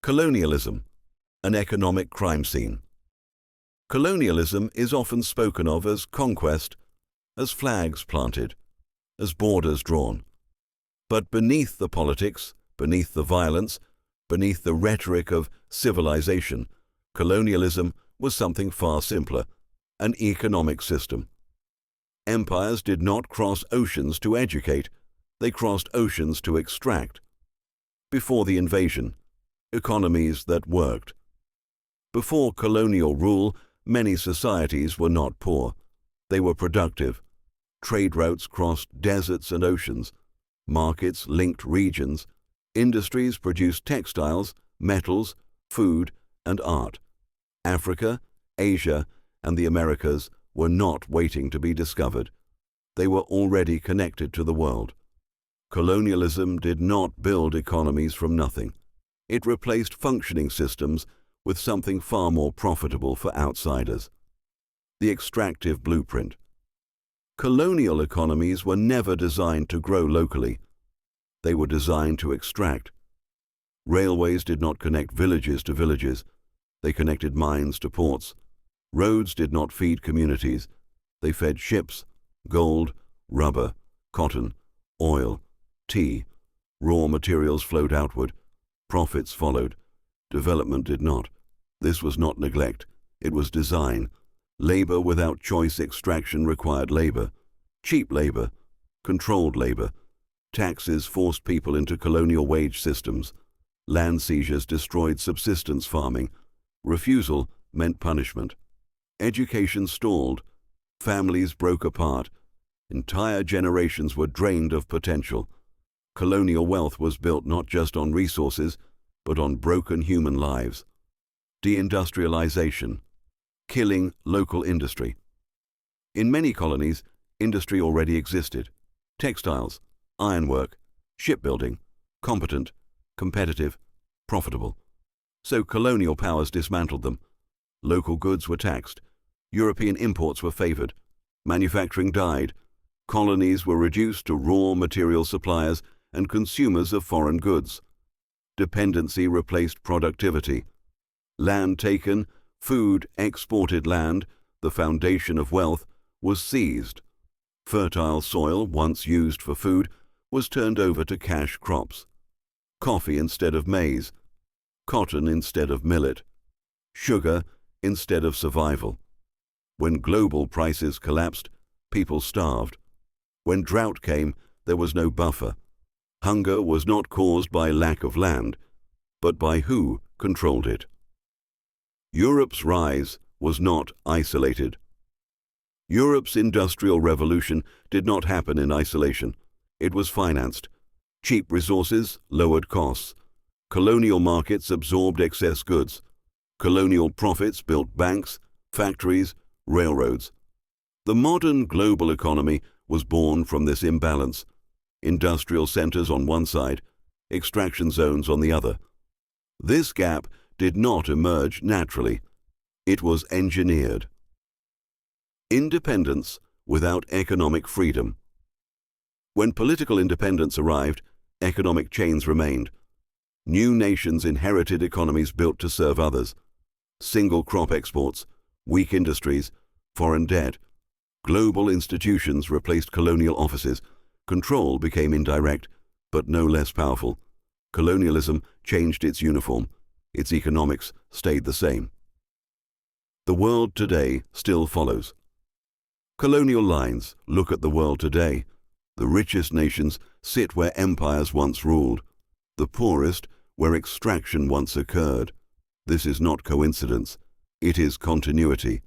Colonialism, an economic crime scene. Colonialism is often spoken of as conquest, as flags planted, as borders drawn. But beneath the politics, beneath the violence, beneath the rhetoric of civilization, colonialism was something far simpler, an economic system. Empires did not cross oceans to educate, they crossed oceans to extract. Before the invasion, economies that worked. Before colonial rule, many societies were not poor. They were productive. Trade routes crossed deserts and oceans. Markets linked regions. Industries produced textiles, metals, food, and art. Africa, Asia, and the Americas were not waiting to be discovered. They were already connected to the world. Colonialism did not build economies from nothing. It replaced functioning systems with something far more profitable for outsiders: the extractive blueprint. Colonial economies were never designed to grow locally. They were designed to extract. Railways did not connect villages to villages. They connected mines to ports. Roads did not feed communities. They fed ships, gold, rubber, cotton, oil, tea. Raw materials flowed outward. Profits followed. Development did not. This was not neglect. It was design. Labor without choice extraction required labor. Cheap labor. Controlled labor. Taxes forced people into colonial wage systems. Land seizures destroyed subsistence farming. Refusal meant punishment. Education stalled. Families broke apart. Entire generations were drained of potential. Colonial wealth was built not just on resources, but on broken human lives. Deindustrialization, killing local industry. In many colonies, industry already existed. Textiles, ironwork, shipbuilding, competent, competitive, profitable. So colonial powers dismantled them. Local goods were taxed. European imports were favored. Manufacturing died. Colonies were reduced to raw material suppliers and consumers of foreign goods. Dependency replaced productivity. Land taken, food exported land, the foundation of wealth, was seized. Fertile soil, once used for food, was turned over to cash crops. Coffee instead of maize. Cotton instead of millet. Sugar instead of survival. When global prices collapsed, people starved. When drought came, there was no buffer. Hunger was not caused by lack of land, but by who controlled it. Europe's rise was not isolated. Europe's industrial revolution did not happen in isolation. It was financed. Cheap resources lowered costs. Colonial markets absorbed excess goods. Colonial profits built banks, factories, railroads. The modern global economy was born from this imbalance. Industrial centers on one side, extraction zones on the other. This gap did not emerge naturally. It was engineered. Independence without economic freedom. When political independence arrived, economic chains remained. New nations inherited economies built to serve others. Single crop exports, weak industries, foreign debt. Global institutions replaced colonial offices. Control became indirect, but no less powerful. Colonialism changed its uniform. Its economics stayed the same. The world today still follows. Colonial lines look at the world today. The richest nations sit where empires once ruled. The poorest where extraction once occurred. This is not coincidence. It is continuity.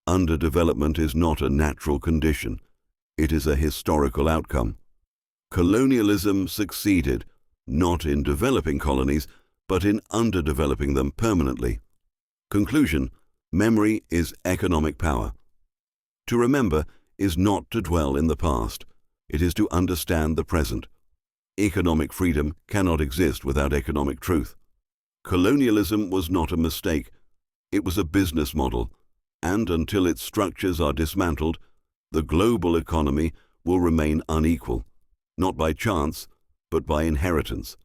Underdevelopment is not a natural condition. It is a historical outcome. Colonialism succeeded, not in developing colonies, but in underdeveloping them permanently. Conclusion: memory is economic power. To remember is not to dwell in the past. It is to understand the present. Economic freedom cannot exist without economic truth. Colonialism was not a mistake. It was a business model, and until its structures are dismantled, the global economy will remain unequal, not by chance, but by inheritance.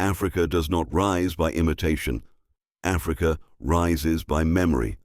Africa does not rise by imitation. Africa rises by memory.